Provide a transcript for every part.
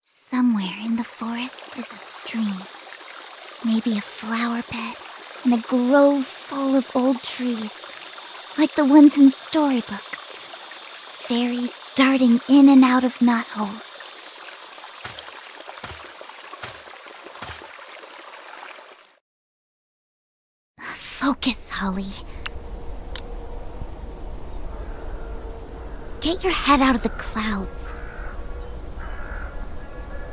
Somewhere in the forest is a stream, maybe a flower bed, and a grove full of old trees, like the ones in storybooks. Fairies darting in and out of knotholes. Focus, Holly. Get your head out of the clouds.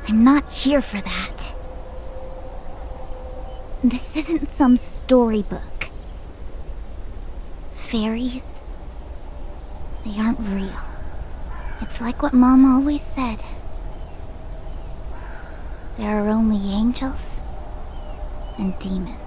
I'm not here for that. This isn't some storybook. Fairies, they aren't real. It's like what Mom always said. There are only angels and demons.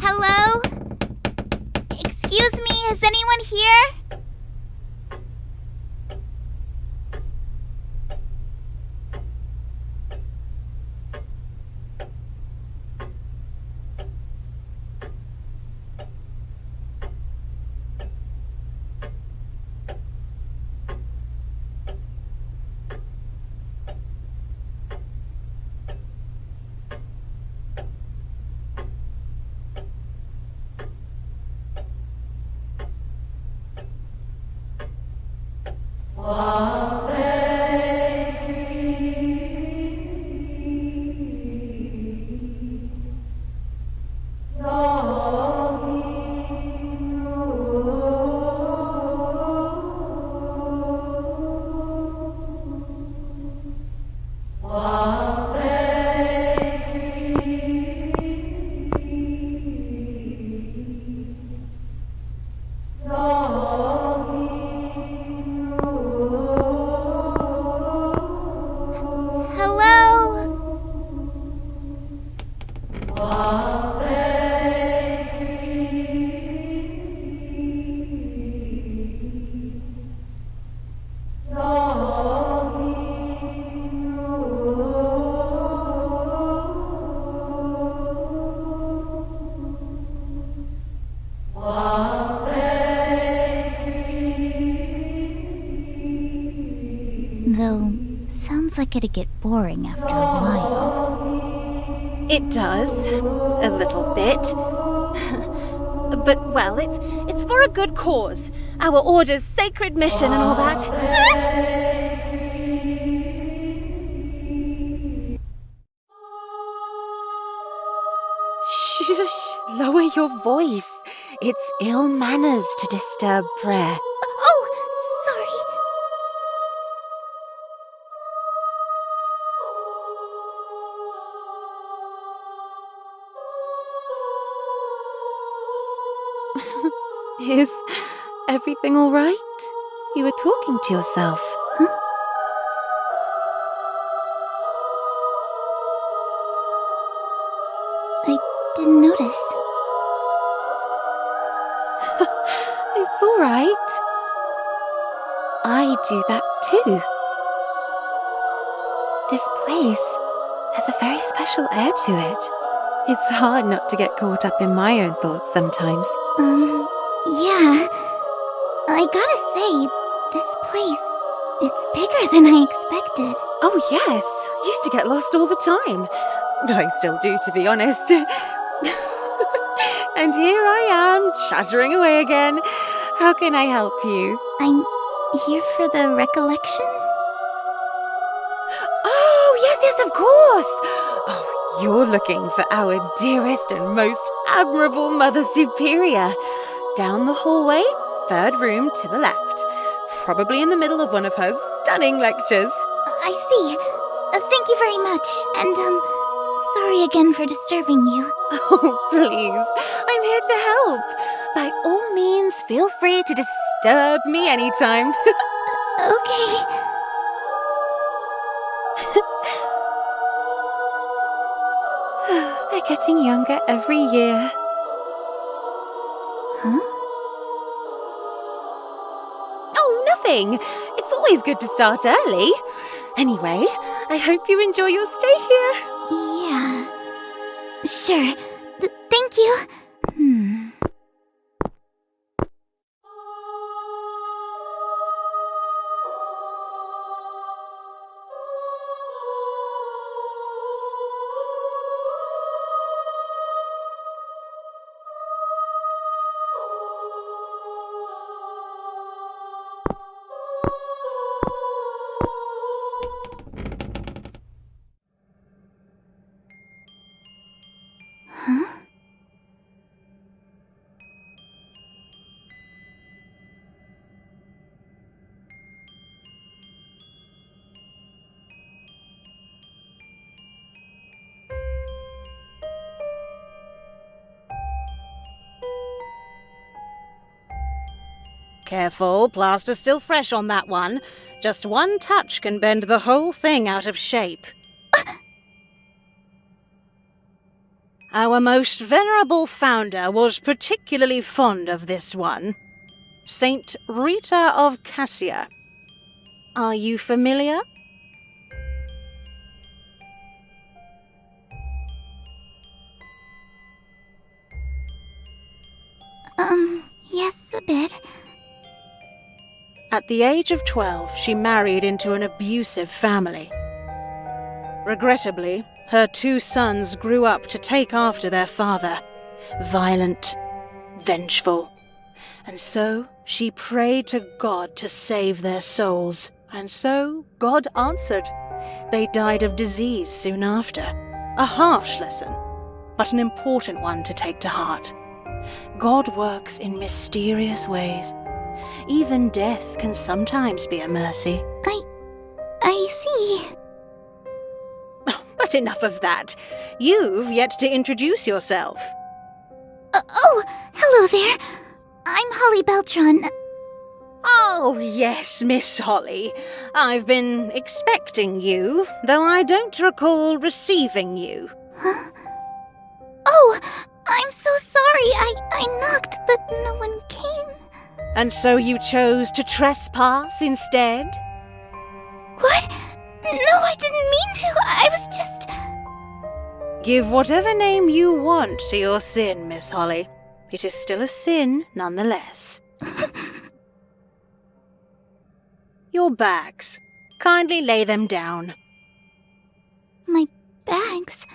Hello? Excuse me, is anyone here? Hello? Though, sounds like it'd get boring after a while. It does. A little bit. But, well, it's for a good cause. Our order's sacred mission and all that. Shush! Lower your voice. It's ill manners to disturb prayer. Oh, sorry. Is everything all right? You were talking to yourself. Huh? I didn't notice. It's all right. I do that too. This place has a very special air to it. It's hard not to get caught up in my own thoughts sometimes. Yeah. I gotta say, this place, it's bigger than I expected. Oh yes, used to get lost all the time. I still do, to be honest. And here I am, chattering away again. How can I help you? I'm here for the recollection? Oh, yes, of course! Oh, you're looking for our dearest and most admirable Mother Superior. Down the hallway, third room to the left. Probably in the middle of one of her stunning lectures. I see. Thank you very much. And, sorry again for disturbing you. Oh, please. I'm here to help. By all means, feel free to disturb me anytime. Okay. They're getting younger every year. Huh? Oh, nothing. It's always good to start early. Anyway, I hope you enjoy your stay here. Yeah. Sure. Thank you. Huh? Careful, plaster's still fresh on that one. Just one touch can bend the whole thing out of shape. Our most venerable founder was particularly fond of this one. Saint Rita of Cassia. Are you familiar? Yes, a bit. At the age of 12, she married into an abusive family. Regrettably, her 2 sons grew up to take after their father. Violent, vengeful. And so she prayed to God to save their souls. And so God answered. They died of disease soon after. A harsh lesson, but an important one to take to heart. God works in mysterious ways. Even death can sometimes be a mercy. I see. But enough of that. You've yet to introduce yourself. Oh, hello there. I'm Holly Beltran. Oh, yes, Miss Holly. I've been expecting you, though I don't recall receiving you. Huh? Oh, I'm so sorry. I knocked, but no one came. And so you chose to trespass instead? What? No, I didn't mean to. I was just... Give whatever name you want to your sin, Miss Holly. It is still a sin, nonetheless. Your bags. Kindly lay them down. My bags?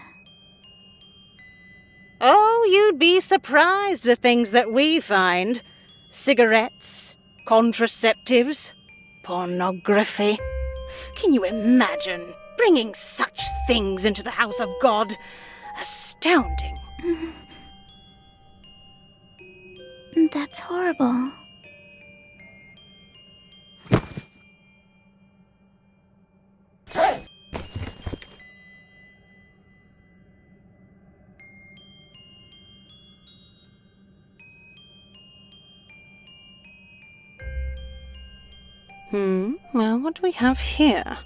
Oh, you'd be surprised the things that we find. Cigarettes, contraceptives, pornography. Can you imagine bringing such things into the house of God? Astounding. That's horrible. Well, what do we have here?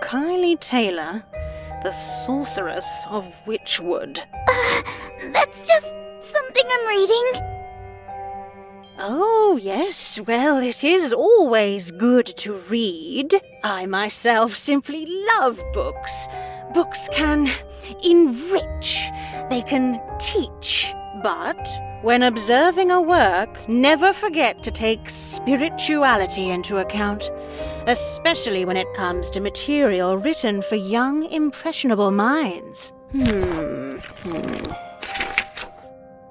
Kylie Taylor, the sorceress of Witchwood. That's just something I'm reading. Oh, yes, well, it is always good to read. I myself simply love books. Books can enrich, they can teach, but when observing a work, never forget to take spirituality into account, especially when it comes to material written for young, impressionable minds.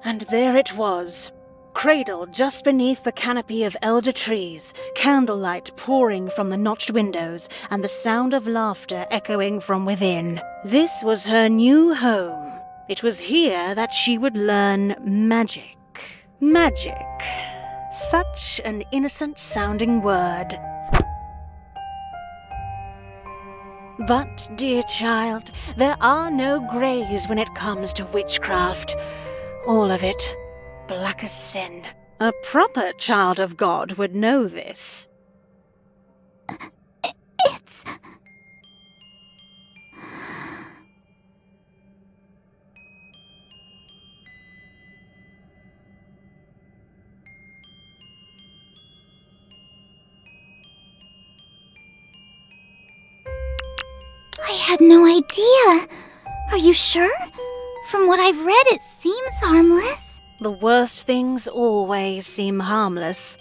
And there it was, cradled just beneath the canopy of elder trees, candlelight pouring from the notched windows, and the sound of laughter echoing from within. This was her new home. It was here that she would learn magic. Magic. Such an innocent-sounding word. But, dear child, there are no greys when it comes to witchcraft. All of it. Black as sin. A proper child of God would know this. It's... I had no idea. Are you sure? From what I've read, it seems harmless. The worst things always seem harmless.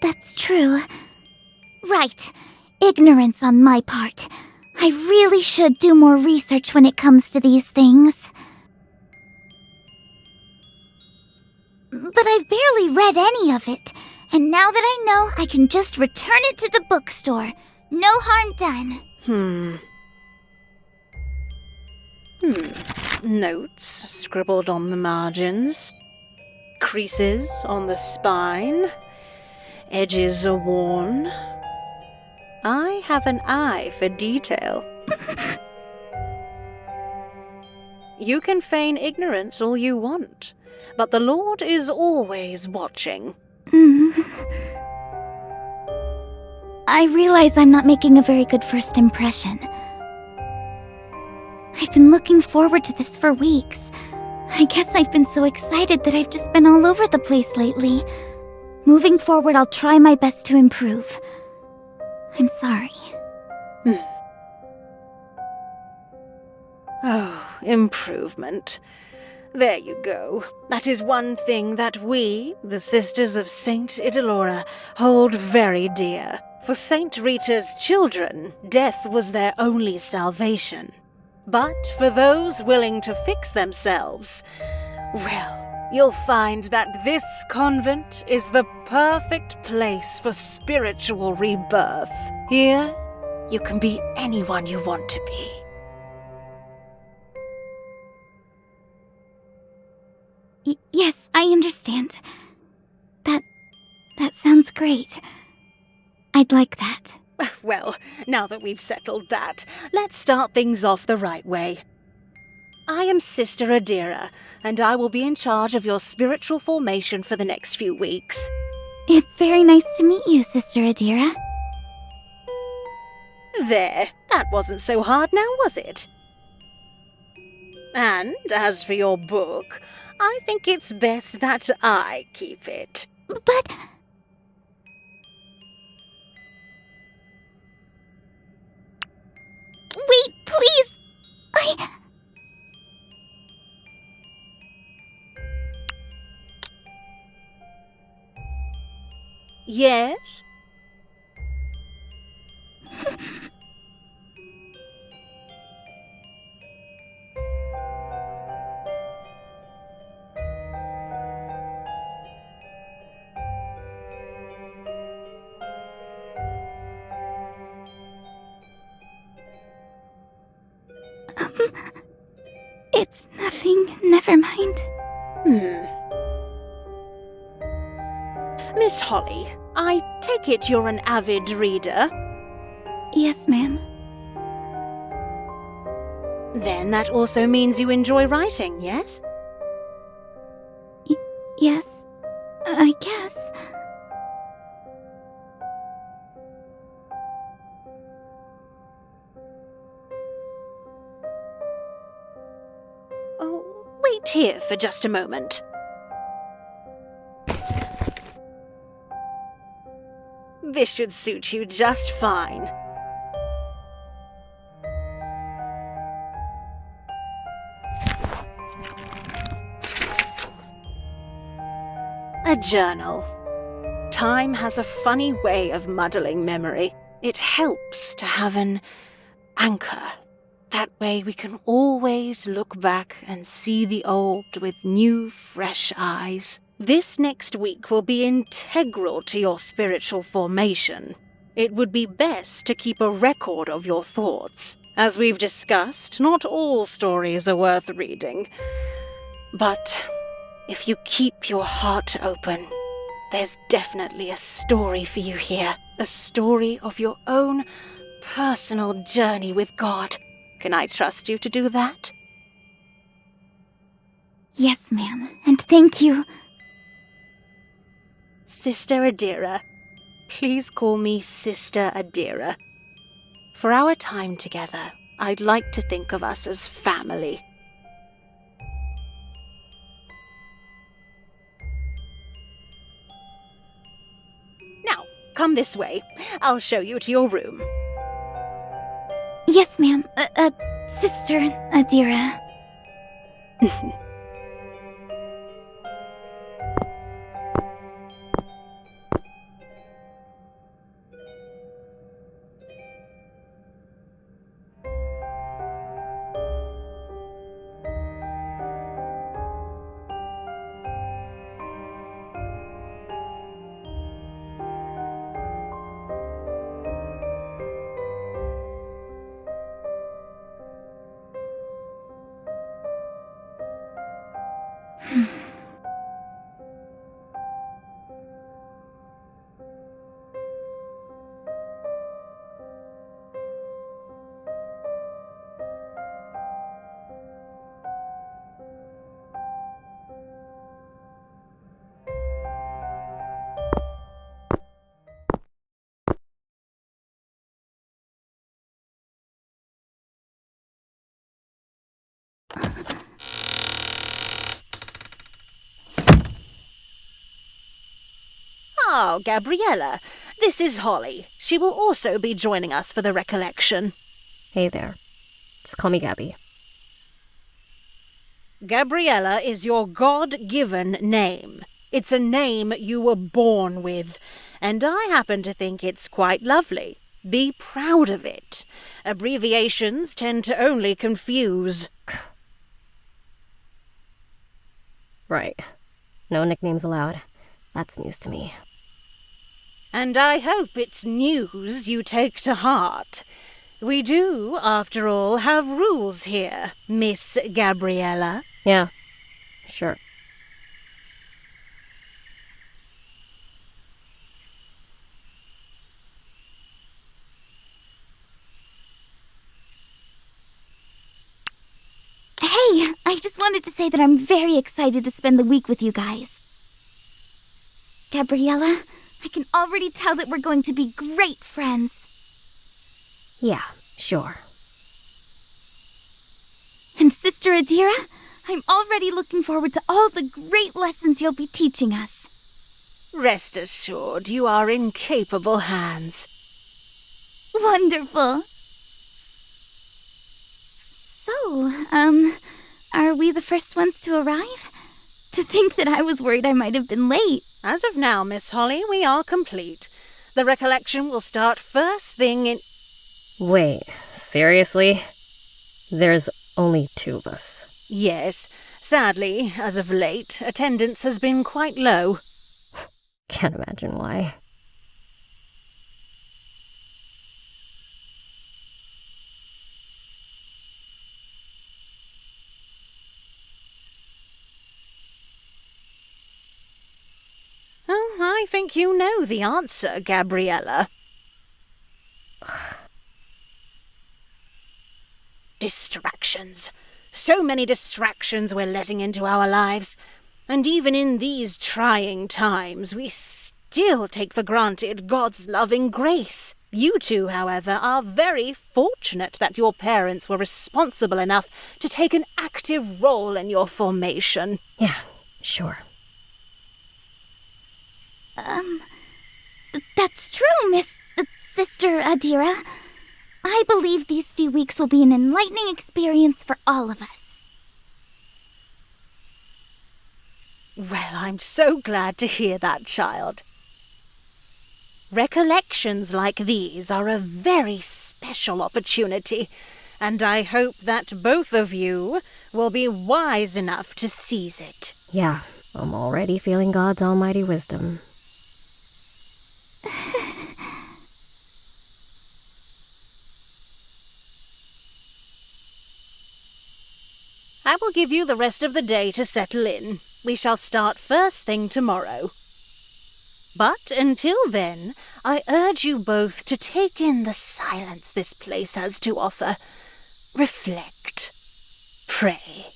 That's true. Right. Ignorance on my part. I really should do more research when it comes to these things. But I've barely read any of it. And now that I know, I can just return it to the bookstore. No harm done. Notes scribbled on the margins. Creases on the spine. Edges are worn. I have an eye for detail. You can feign ignorance all you want, but the Lord is always watching. I realize I'm not making a very good first impression. I've been looking forward to this for weeks. I guess I've been so excited that I've just been all over the place lately. Moving forward, I'll try my best to improve. I'm sorry. Oh, improvement. There you go. That is one thing that we, the Sisters of Saint Idalora, hold very dear. For Saint Rita's children, death was their only salvation. But for those willing to fix themselves, well, you'll find that this convent is the perfect place for spiritual rebirth. Here, you can be anyone you want to be. Yes, I understand. That sounds great. I'd like that. Well, now that we've settled that, let's start things off the right way. I am Sister Adira, and I will be in charge of your spiritual formation for the next few weeks. It's very nice to meet you, Sister Adira. There, that wasn't so hard now, was it? And as for your book, I think it's best that I keep it. But... Wait, please! Yes? It's nothing. Never mind. Miss Holly, I take it you're an avid reader? Yes, ma'am. Then that also means you enjoy writing, yes? Yes, I guess. Oh, wait here for just a moment. This should suit you just fine. A journal. Time has a funny way of muddling memory. It helps to have an anchor. That way we can always look back and see the old with new, fresh eyes. This next week will be integral to your spiritual formation. It would be best to keep a record of your thoughts. As we've discussed, not all stories are worth reading. But if you keep your heart open, there's definitely a story for you here. A story of your own personal journey with God. Can I trust you to do that? Yes, ma'am, and thank you. Sister Adira. Please call me Sister Adira. For our time together, I'd like to think of us as family. Now, come this way. I'll show you to your room. Yes, ma'am. Sister Adira. Oh, Gabriella, this is Holly. She will also be joining us for the recollection. Hey there. Just call me Gabby. Gabriella is your God-given name. It's a name you were born with, and I happen to think it's quite lovely. Be proud of it. Abbreviations tend to only confuse. Right. No nicknames allowed. That's news to me. And I hope it's news you take to heart. We do, after all, have rules here, Miss Gabriella. Yeah, sure. Hey, I just wanted to say that I'm very excited to spend the week with you guys. Gabriella, I can already tell that we're going to be great friends. Yeah, sure. And Sister Adira, I'm already looking forward to all the great lessons you'll be teaching us. Rest assured, you are in capable hands. Wonderful. So, are we the first ones to arrive? To think that I was worried I might have been late. As of now, Miss Holly, we are complete. The recollection will start first thing in... Wait, seriously? There's only 2 of us. Yes, sadly, as of late, attendance has been quite low. Can't imagine why. Oh, I think you know the answer, Gabriella. Distractions. So many distractions we're letting into our lives. And even in these trying times, we still take for granted God's loving grace. You two, however, are very fortunate that your parents were responsible enough to take an active role in your formation. Yeah, sure. That's true, Sister Adira. I believe these few weeks will be an enlightening experience for all of us. Well, I'm so glad to hear that, child. Recollections like these are a very special opportunity, and I hope that both of you will be wise enough to seize it. Yeah, I'm already feeling God's almighty wisdom. I will give you the rest of the day to settle in. We shall start first thing tomorrow. But until then, I urge you both to take in the silence this place has to offer. Reflect. Pray.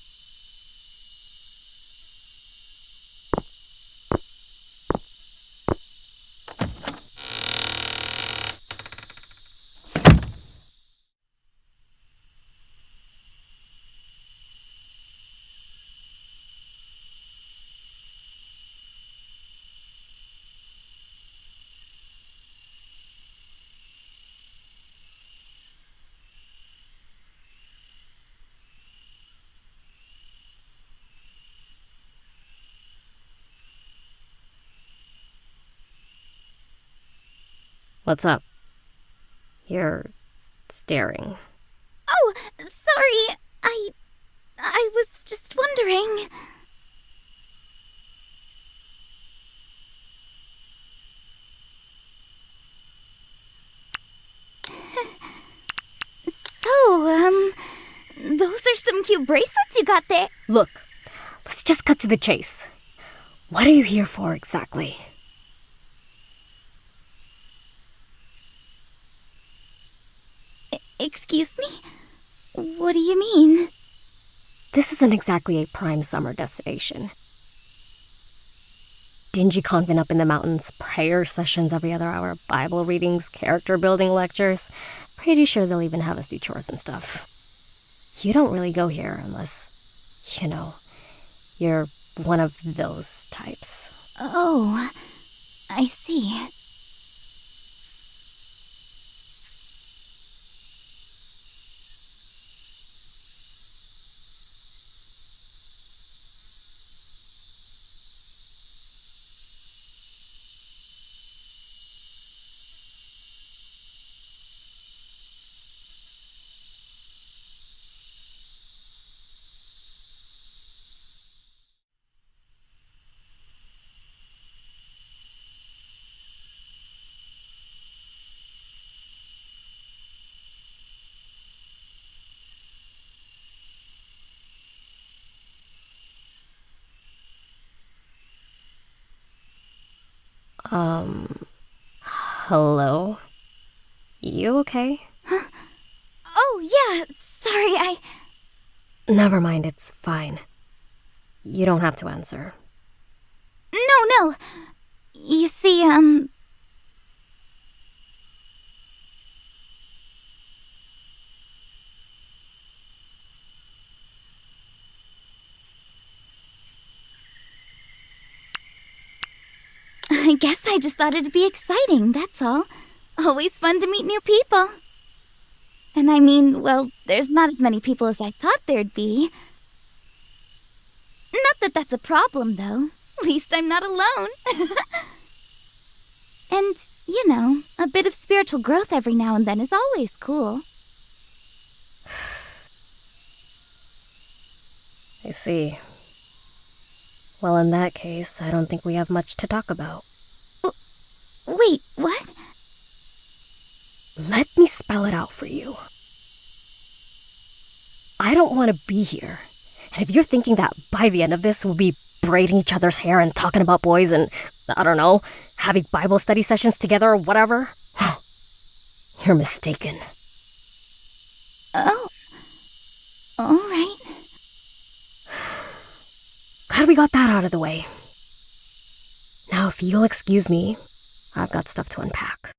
What's up? You're staring. Oh, sorry. I was just wondering. So, those are some cute bracelets you got there. Look, let's just cut to the chase. What are you here for exactly? Excuse me? What do you mean? This isn't exactly a prime summer destination. Dingy convent up in the mountains, prayer sessions every other hour, Bible readings, character building lectures. Pretty sure they'll even have us do chores and stuff. You don't really go here unless, you're one of those types. Oh, I see. Hello? You okay? Oh, yeah, sorry, Never mind, it's fine. You don't have to answer. No. You see, I guess I just thought it'd be exciting, that's all. Always fun to meet new people. And I mean, well, there's not as many people as I thought there'd be. Not that that's a problem, though. At least I'm not alone. And, a bit of spiritual growth every now and then is always cool. I see. Well, in that case, I don't think we have much to talk about. Wait, what? Let me spell it out for you. I don't want to be here. And if you're thinking that by the end of this we'll be braiding each other's hair and talking about boys and, I don't know, having Bible study sessions together or whatever, you're mistaken. Oh. Alright. Glad we got that out of the way. Now, if you'll excuse me, I've got stuff to unpack.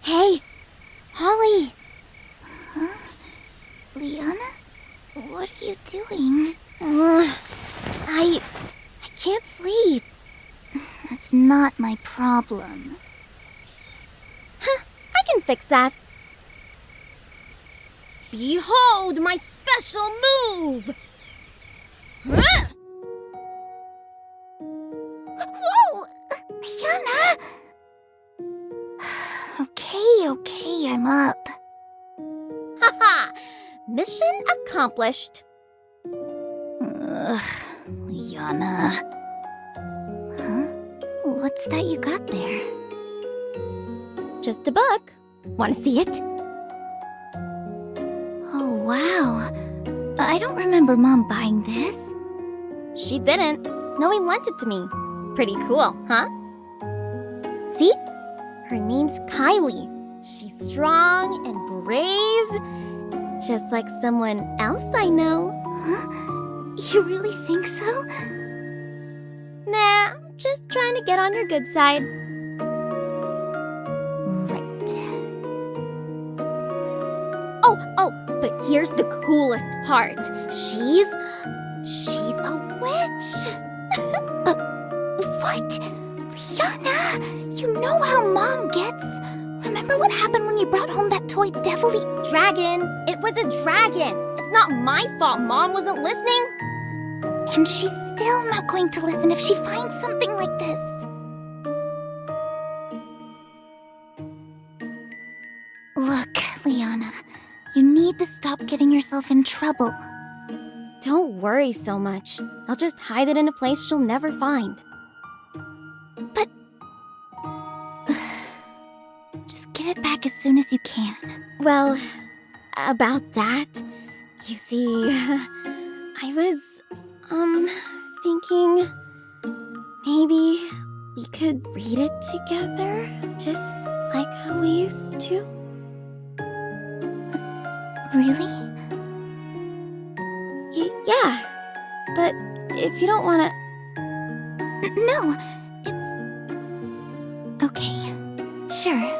Hey, Holly. Huh? Liana? What are you doing? I can't sleep. That's not my problem. I can fix that. Behold my special move! Whoa! Liana! Okay, I'm up. Haha! Mission accomplished. Ugh, Liana. Huh? What's that you got there? Just a book. Want to see it? Oh, wow. I don't remember Mom buying this. She didn't. Noe lent it to me. Pretty cool, huh? See? Her name's Kylie. She's strong and brave. Just like someone else I know. Huh? You really think so? Nah, I'm just trying to get on your good side. Right. Oh, but here's the coolest part. She's a witch. What? Liana, you know how Mom gets. Remember what happened when you brought home that toy devil-y... Dragon. It was a dragon. It's not my fault Mom wasn't listening. And she's still not going to listen if she finds something like this. Look, Liana, you need to stop getting yourself in trouble. Don't worry so much. I'll just hide it in a place she'll never find. But... just give it back as soon as you can. Well, about that, you see, I was, thinking maybe we could read it together, just like how we used to. Really? Yeah, but if you don't want to... No, it's... Okay, sure,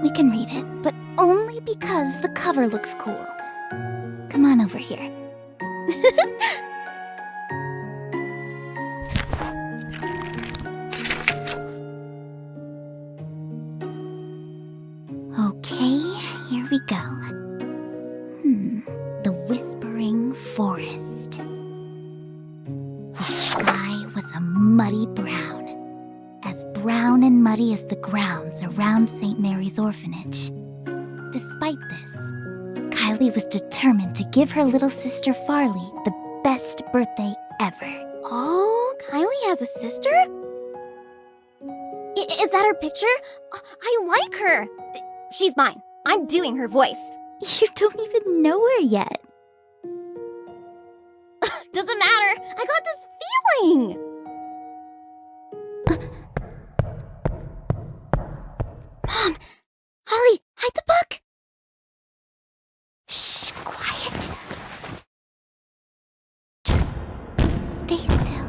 we can read it, but only because the cover looks cool. Come on over here. Okay, here we go. The Whispering Forest. The sky was a muddy brown and muddy as the grounds around St. Mary's orphanage. Despite this, Kylie was determined to give her little sister Farley the best birthday ever. Oh, Kylie has a sister? Is that her picture? I like her. She's mine. I'm doing her voice. You don't even know her yet. Doesn't matter. I got this feeling. Mom! Holly, hide the book! Shh, quiet. Just stay still.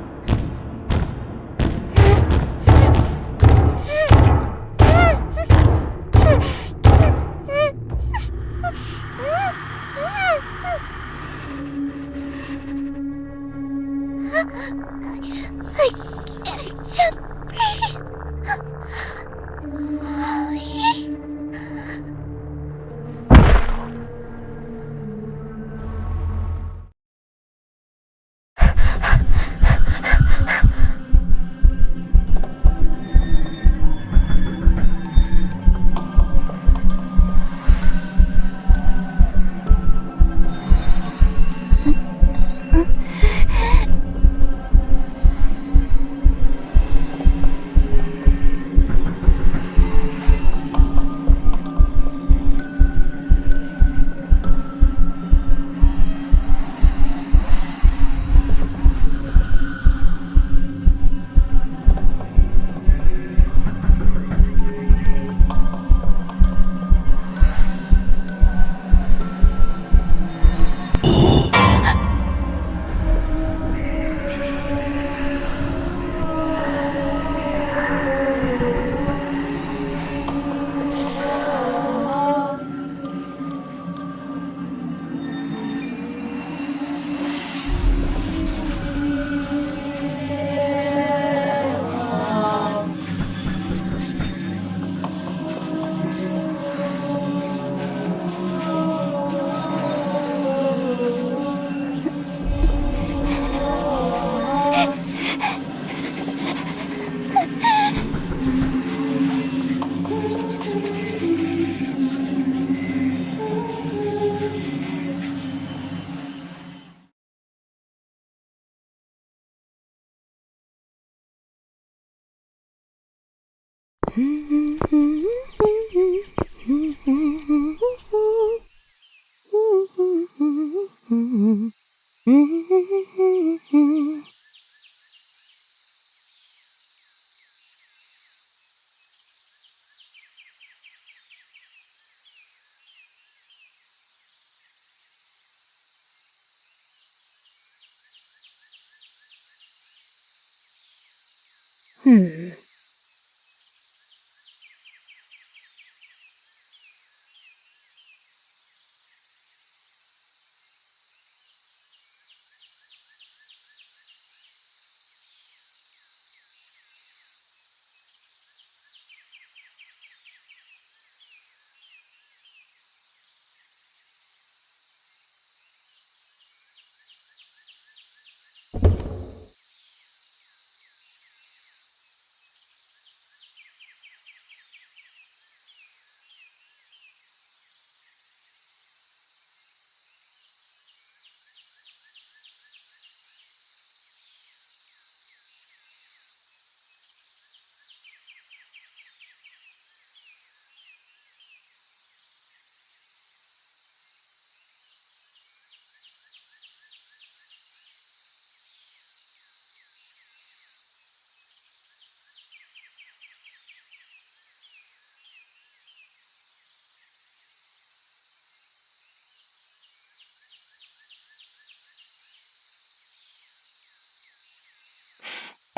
I can't breathe. Holly.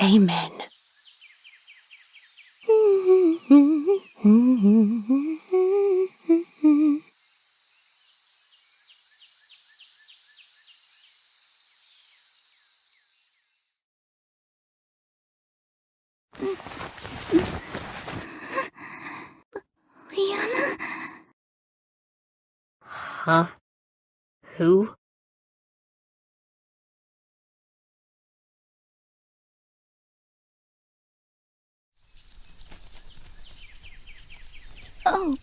Amen. Liana? Huh? Who? Oh,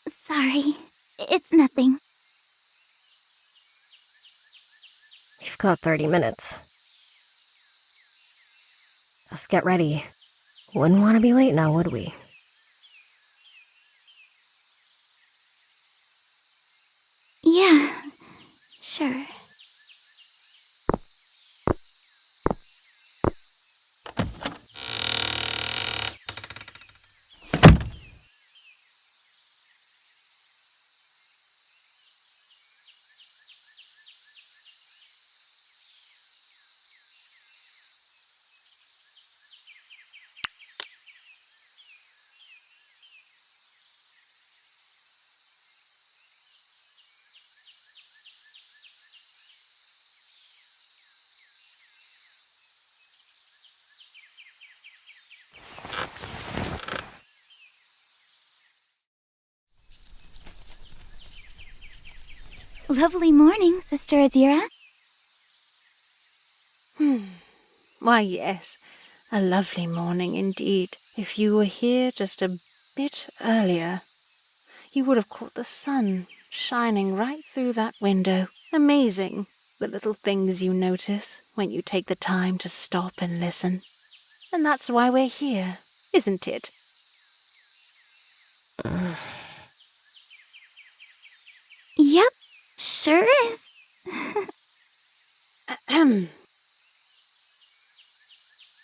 sorry. It's nothing. We've got 30 minutes. Let's get ready. Wouldn't want to be late now, would we? Yeah, sure. Lovely morning, Sister Adira. Why, yes, a lovely morning indeed. If you were here just a bit earlier, you would have caught the sun shining right through that window. Amazing, the little things you notice when you take the time to stop and listen. And that's why we're here, isn't it? Yep, sure is. Ahem.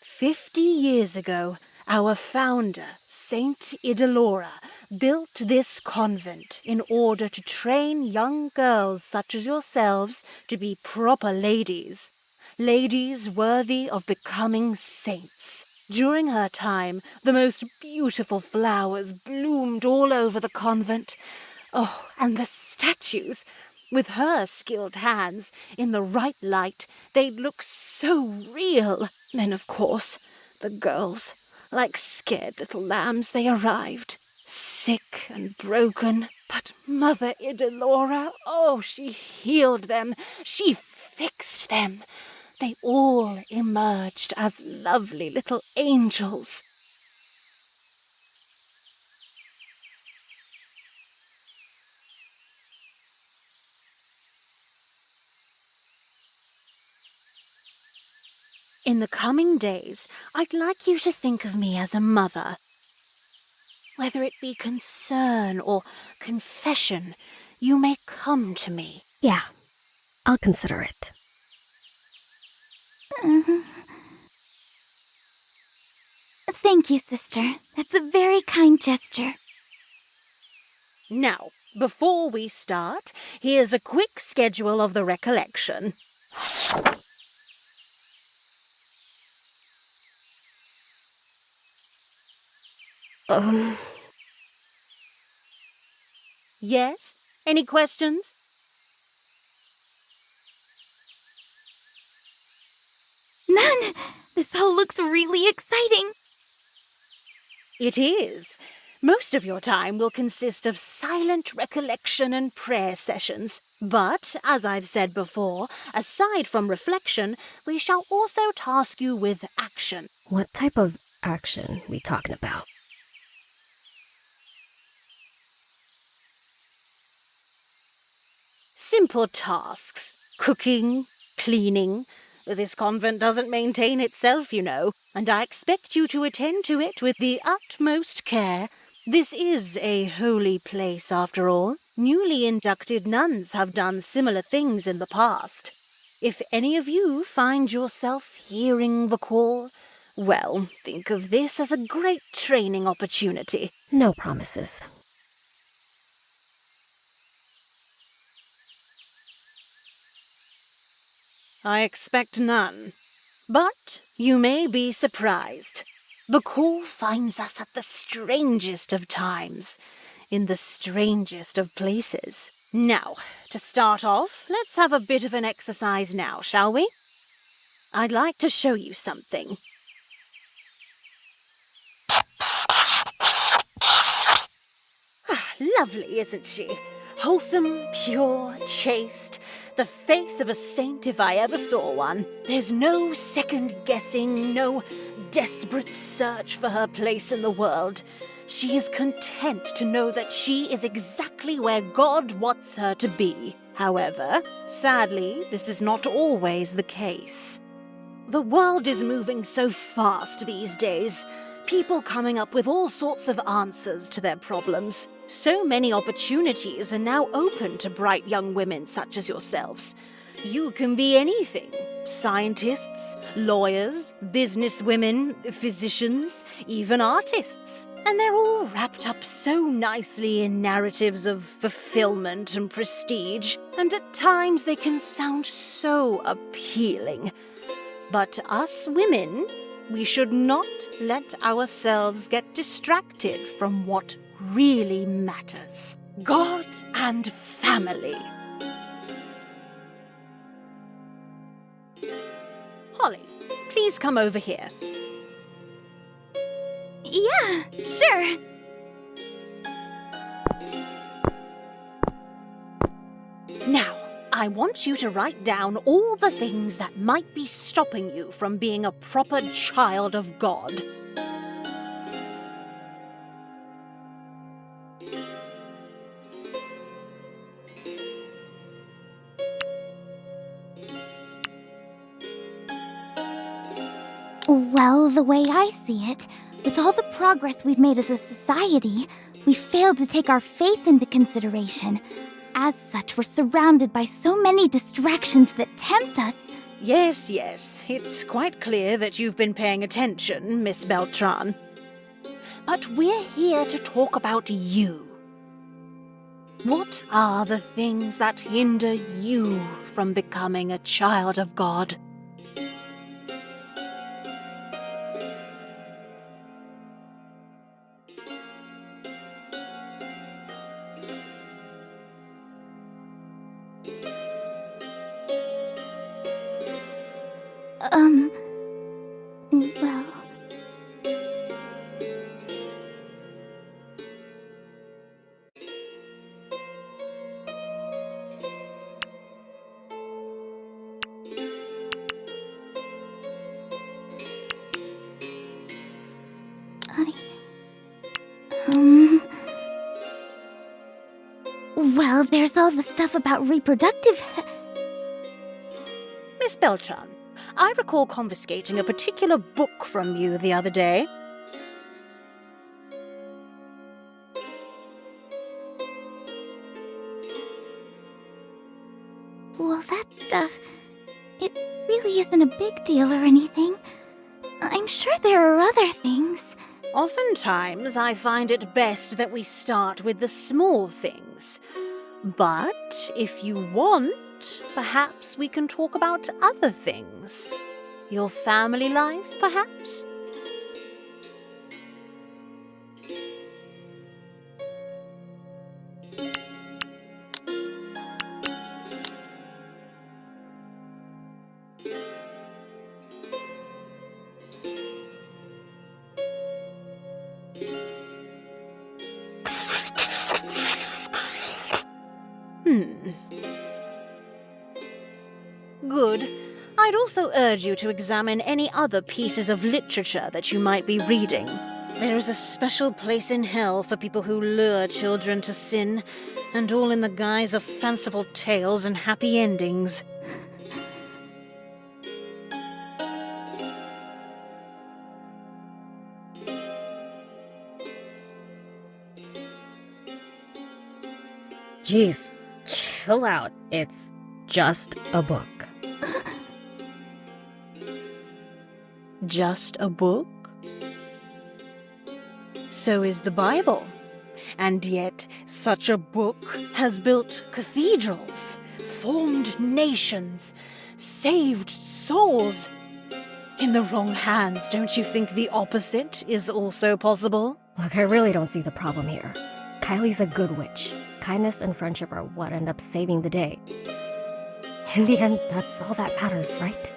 50 years ago, our founder, Saint Idalora, built this convent in order to train young girls such as yourselves to be proper ladies. Ladies worthy of becoming saints. During her time, the most beautiful flowers bloomed all over the convent. Oh, and the statues! With her skilled hands, in the right light, they'd look so real. Then, of course, the girls, like scared little lambs, they arrived, sick and broken. But Mother Idalora, oh, she healed them. She fixed them. They all emerged as lovely little angels. In the coming days, I'd like you to think of me as a mother. Whether it be concern or confession, you may come to me. Yeah, I'll consider it. Thank you, sister. That's a very kind gesture. Now, before we start, here's a quick schedule of the recollection. Yes? Any questions? None! This all looks really exciting. It is. Most of your time will consist of silent recollection and prayer sessions. But, as I've said before, aside from reflection, we shall also task you with action. What type of action we talking about? Simple tasks. Cooking, cleaning. This convent doesn't maintain itself, you know, and I expect you to attend to it with the utmost care. This is a holy place, after all. Newly inducted nuns have done similar things in the past. If any of you find yourself hearing the call, well, think of this as a great training opportunity. No promises. I expect none. But you may be surprised. The call finds us at the strangest of times, in the strangest of places. Now, to start off, let's have a bit of an exercise now, shall we? I'd like to show you something. Lovely, isn't she? Wholesome, pure, chaste. The face of a saint if I ever saw one. There's no second-guessing, no desperate search for her place in the world. She is content to know that she is exactly where God wants her to be. However, sadly, this is not always the case. The world is moving so fast these days. People coming up with all sorts of answers to their problems. So many opportunities are now open to bright young women such as yourselves. You can be anything. Scientists, lawyers, businesswomen, physicians, even artists. And they're all wrapped up so nicely in narratives of fulfillment and prestige. And at times they can sound so appealing. But us women, we should not let ourselves get distracted from what really matters. God and family. Holly, please come over here. Yeah, sure. Now, I want you to write down all the things that might be stopping you from being a proper child of God. Well, the way I see it, with all the progress we've made as a society, we failed to take our faith into consideration. As such, we're surrounded by so many distractions that tempt us. Yes, it's quite clear that you've been paying attention, Miss Beltran. But we're here to talk about you. What are the things that hinder you from becoming a child of God? Well... Well, there's all the stuff about reproductive... Miss Beltran, I recall confiscating a particular book from you the other day. Well, that stuff, it really isn't a big deal or anything. I'm sure there are other things. Oftentimes, I find it best that we start with the small things. But if you want, perhaps we can talk about other things. Your family life, perhaps? Good. I'd also urge you to examine any other pieces of literature that you might be reading. There is a special place in hell for people who lure children to sin, and all in the guise of fanciful tales and happy endings. Jeez, chill out. It's just a book. Just a book? So is the Bible. And yet, such a book has built cathedrals, formed nations, saved souls. In the wrong hands, don't you think the opposite is also possible? Look, I really don't see the problem here. Kylie's a good witch. Kindness and friendship are what end up saving the day. In the end, that's all that matters, right?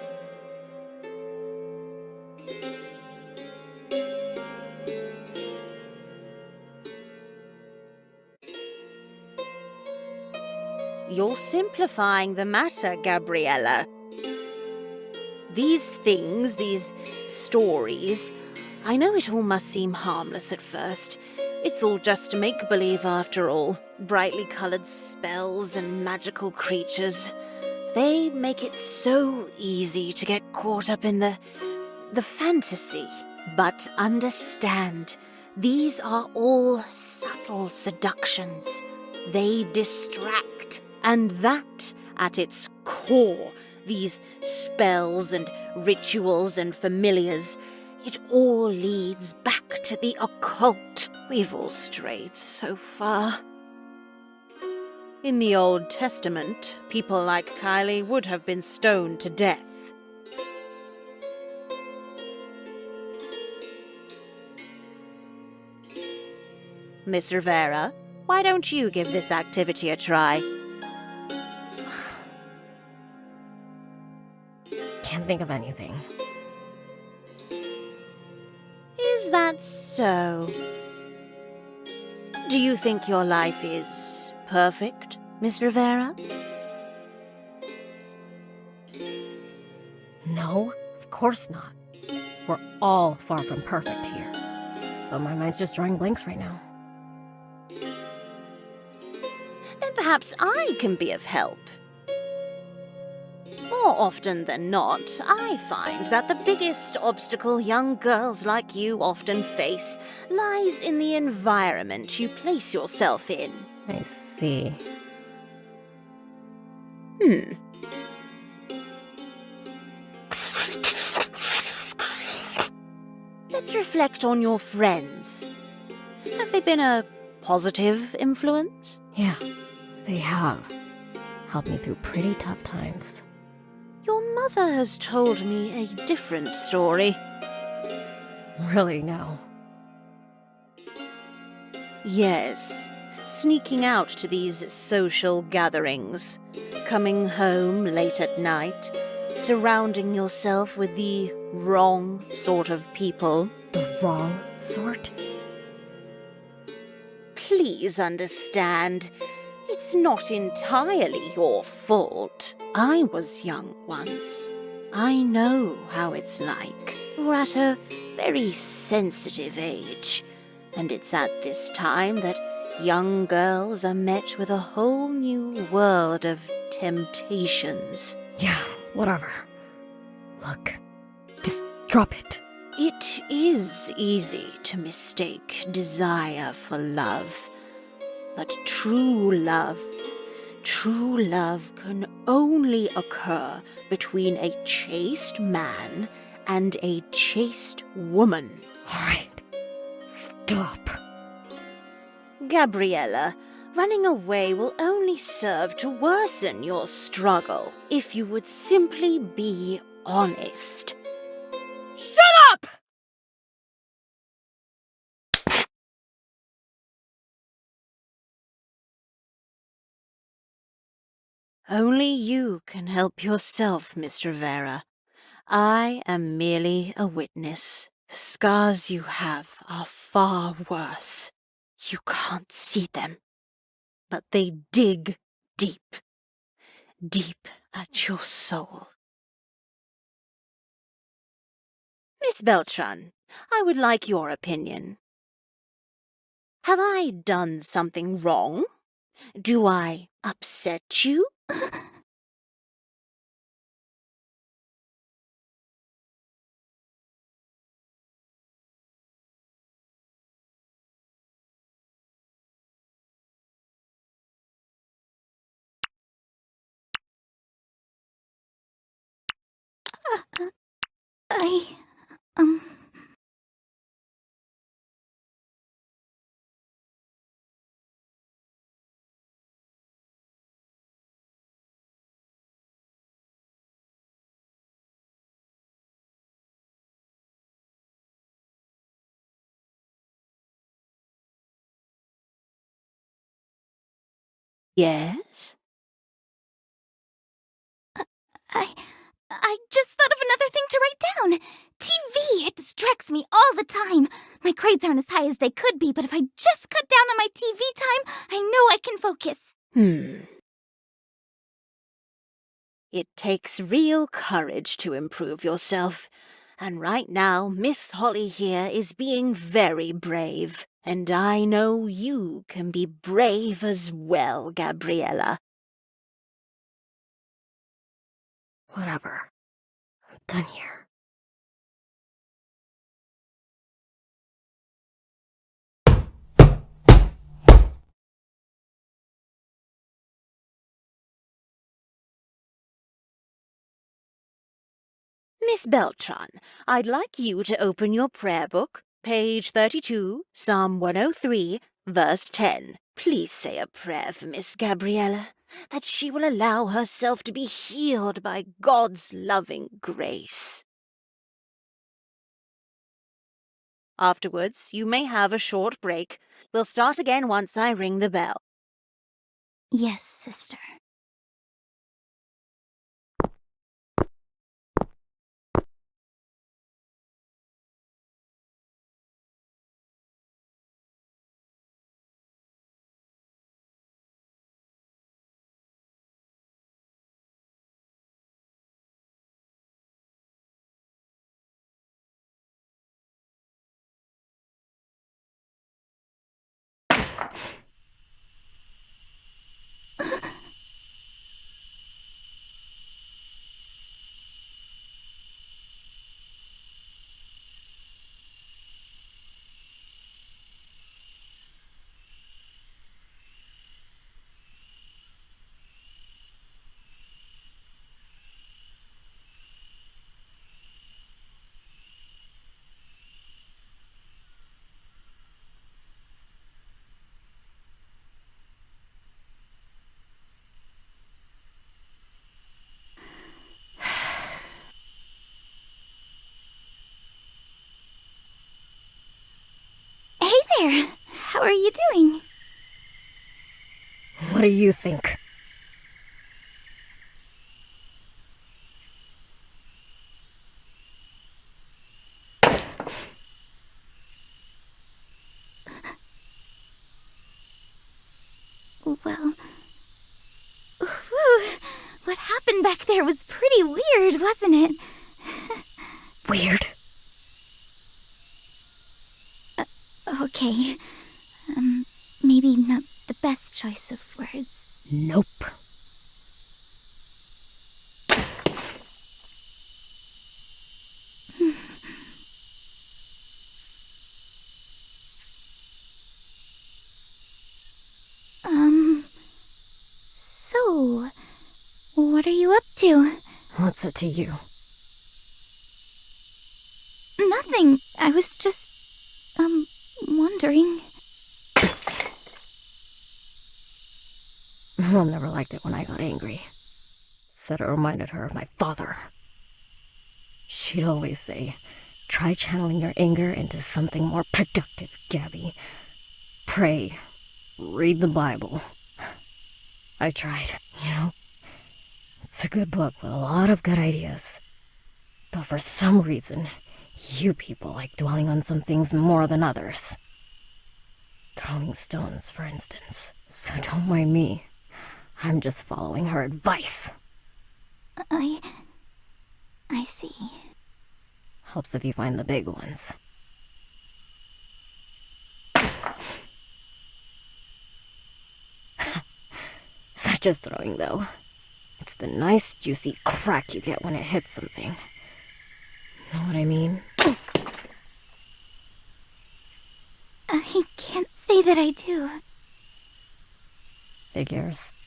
You're simplifying the matter, Gabriella. These things, these stories, I know it all must seem harmless at first. It's all just make-believe after all. Brightly colored spells and magical creatures. They make it so easy to get caught up in the fantasy. But understand, these are all subtle seductions. They distract. And that, at its core, these spells and rituals and familiars, it all leads back to the occult. We've all strayed so far. In the Old Testament, people like Kylie would have been stoned to death. Miss Rivera, why don't you give this activity a try? Can't think of anything. Is that so? Do you think your life is perfect, Miss Rivera? No, of course not. We're all far from perfect here. But my mind's just drawing blanks right now. Then perhaps I can be of help. More often than not, I find that the biggest obstacle young girls like you often face lies in the environment you place yourself in. I see. Let's reflect on your friends. Have they been a positive influence? Yeah, they have. Helped me through pretty tough times. Your mother has told me a different story. Really, no. Yes, sneaking out to these social gatherings, coming home late at night, surrounding yourself with the wrong sort of people. The wrong sort? Please understand, it's not entirely your fault. I was young once. I know how it's like. You're at a very sensitive age, and it's at this time that young girls are met with a whole new world of temptations. Yeah, whatever. Look, just drop it. It is easy to mistake desire for love. But true love can only occur between a chaste man and a chaste woman. All right, stop. Gabriella, running away will only serve to worsen your struggle if you would simply be honest. Shut up! Only you can help yourself, Miss Rivera. I am merely a witness. The scars you have are far worse. You can't see them, but they dig deep, deep at your soul. Miss Beltran, I would like your opinion. Have I done something wrong? Do I upset you? I, Yes? I just thought of another thing to write down. TV! It distracts me all the time. My grades aren't as high as they could be, but if I just cut down on my TV time, I know I can focus. It takes real courage to improve yourself. And right now, Miss Holly here is being very brave. And I know you can be brave as well, Gabriella. Whatever. I'm done here. Miss Beltran, I'd like you to open your prayer book, page 32, Psalm 103, verse 10. Please say a prayer for Miss Gabriella, that she will allow herself to be healed by God's loving grace. Afterwards, you may have a short break. We'll start again once I ring the bell. Yes, sister. Hey there! How are you doing? What do you think? Well... Whew, what happened back there was pretty weird, wasn't it? Weird? Okay. Maybe not the best choice of words. Nope. you up to? What's it to you? Nothing. I was just, wondering. Mom never liked it when I got angry. Said it reminded her of my father. She'd always say, try channeling your anger into something more productive, Gabby. Pray. Read the Bible. I tried, you know? It's a good book with a lot of good ideas. But for some reason, you people like dwelling on some things more than others. Throwing stones, for instance. So don't mind me. I'm just following her advice. I see. Helps if you find the big ones. Such as throwing, though. It's the nice, juicy crack you get when it hits something. Know what I mean? I can't say that I do. Figures.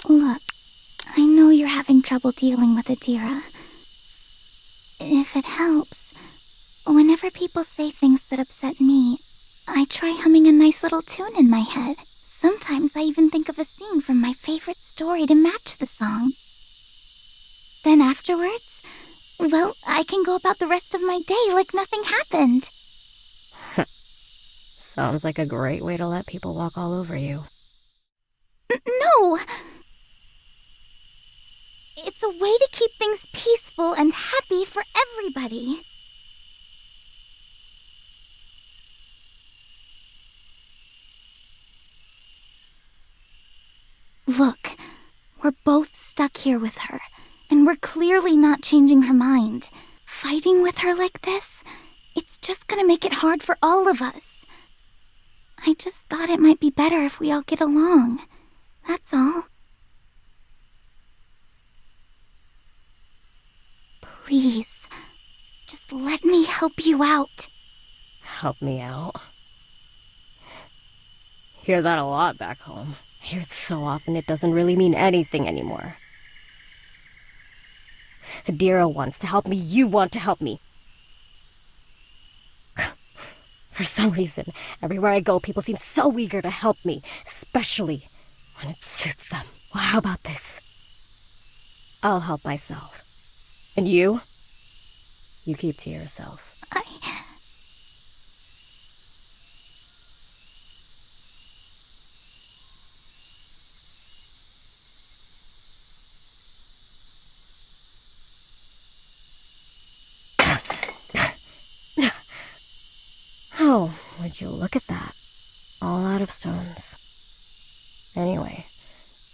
Look, I know you're having trouble dealing with Adira. If it helps, whenever people say things that upset me, I try humming a nice little tune in my head. Sometimes I even think of a scene from my favorite story to match the song. Then afterwards, well, I can go about the rest of my day like nothing happened. Sounds like a great way to let people walk all over you. No! It's a way to keep things peaceful and happy for everybody. Look, we're both stuck here with her, and we're clearly not changing her mind. Fighting with her like this, it's just gonna make it hard for all of us. I just thought it might be better if we all get along. That's all. Please, just let me help you out. Help me out. Hear that a lot back home. Hear it so often it doesn't really mean anything anymore. Adira wants to help me, you want to help me. For some reason, everywhere I go, people seem so eager to help me, especially when it suits them. Well, how about this? I'll help myself. And you? You keep to yourself. Oh, would you look at that? All out of stones. Anyway,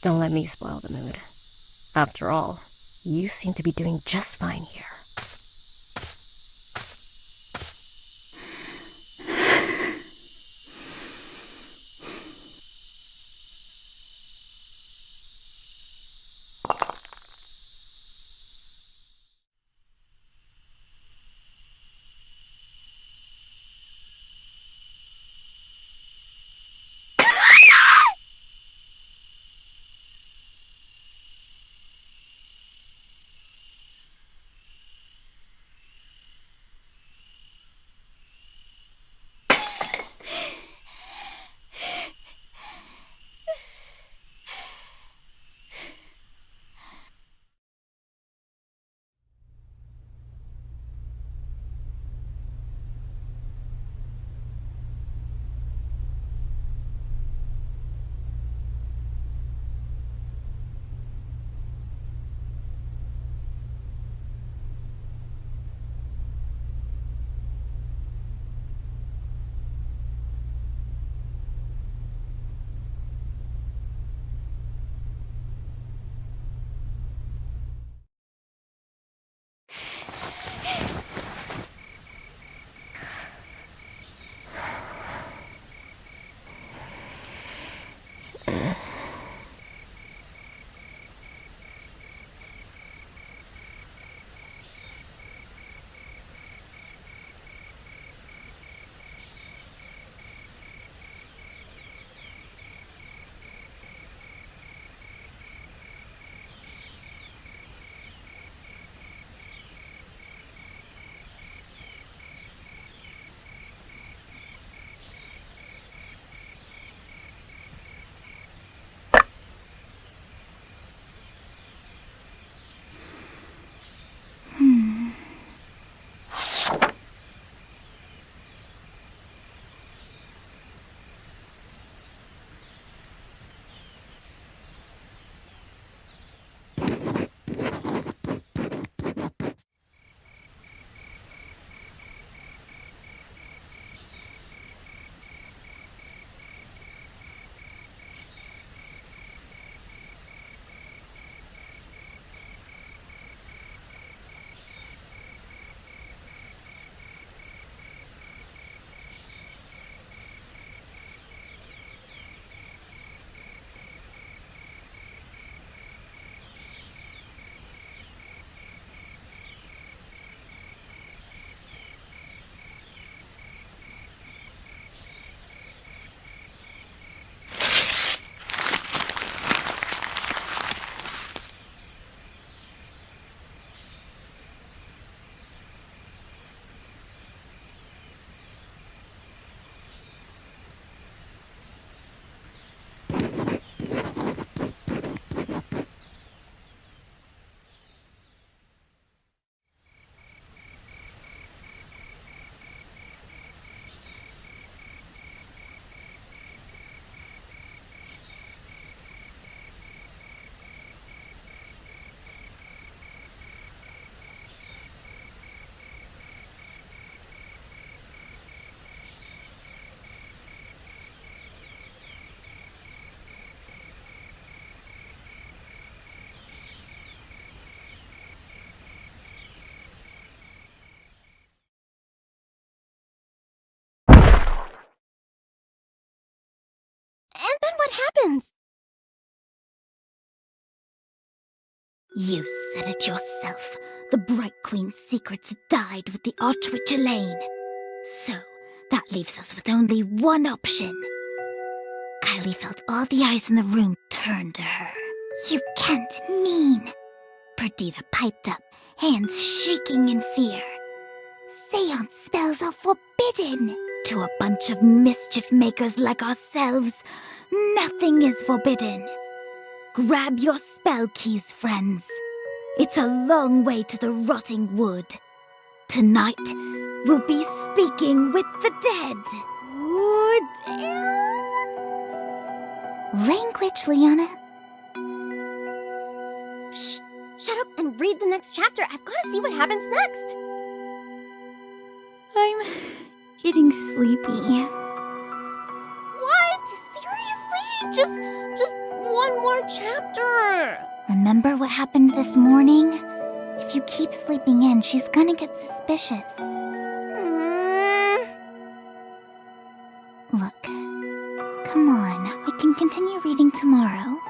don't let me spoil the mood. After all, you seem to be doing just fine here. happens? You said it yourself. The Bright Queen's secrets died with the Archwitch Elaine. So, that leaves us with only one option. Kylie felt all the eyes in the room turn to her. You can't mean. Perdita piped up, hands shaking in fear. Seance spells are forbidden. To a bunch of mischief makers like ourselves, nothing is forbidden. Grab your spell keys, friends. It's a long way to the rotting wood. Tonight, we'll be speaking with the dead. Oh, damn. Language, Liana. Shh, shut up and read the next chapter. I've got to see what happens next. I'm getting sleepy. What? Seriously? Just one more chapter. Remember what happened this morning? If you keep sleeping in, she's gonna get suspicious. Look, come on, we can continue reading tomorrow.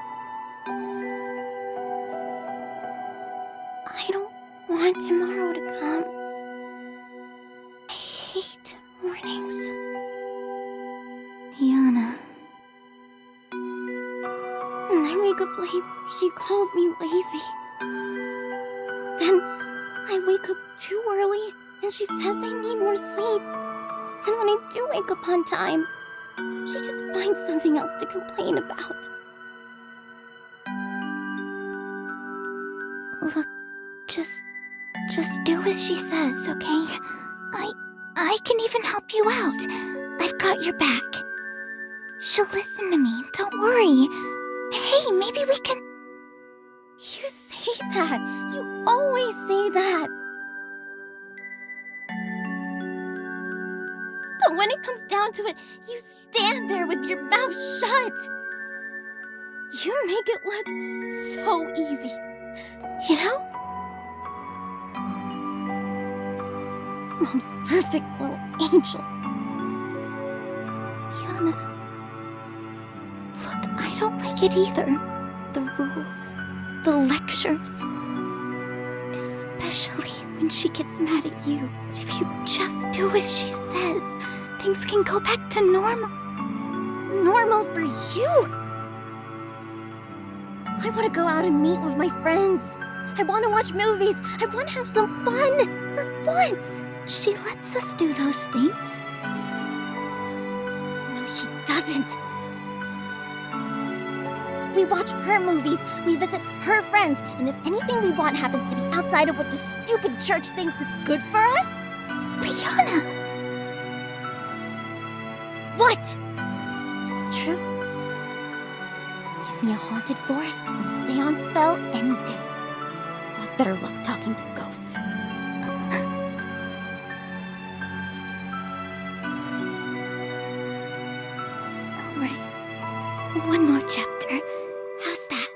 I don't want tomorrow to come. I hate mornings. Liana. When I wake up late, she calls me lazy. Then I wake up too early and she says I need more sleep. And when I do wake up on time, she just finds something else to complain about. Look, just do as she says, okay? I can even help you out. I've got your back. She'll listen to me, don't worry. Hey, maybe we can... You say that. You always say that. But when it comes down to it, you stand there with your mouth shut. You make it look so easy. You know? Mom's perfect little angel. Liana... Look, I don't like it either. The rules, the lectures. Especially when she gets mad at you. But if you just do as she says, things can go back to normal. Normal for you? I want to go out and meet with my friends. I want to watch movies. I want to have some fun for once. She lets us do those things. No, she doesn't. We watch her movies, we visit her friends, and if anything we want happens to be outside of what the stupid church thinks is good for us... Liana! What? It's true. Give me a haunted forest and a seance spell any day. I'll have better luck talking to ghosts. Alright. One more chapter. How's that?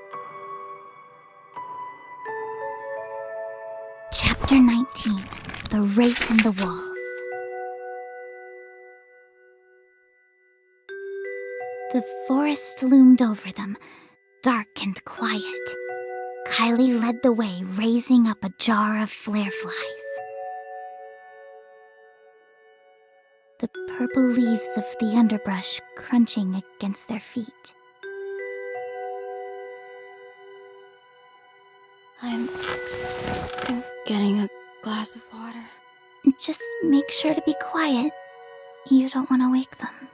Chapter 19. The Wraith in the Walls. The forest loomed over them, dark and quiet. Kylie led the way, raising up a jar of flare flies. The purple leaves of the underbrush crunching against their feet. I'm getting a glass of water. Just make sure to be quiet. You don't want to wake them.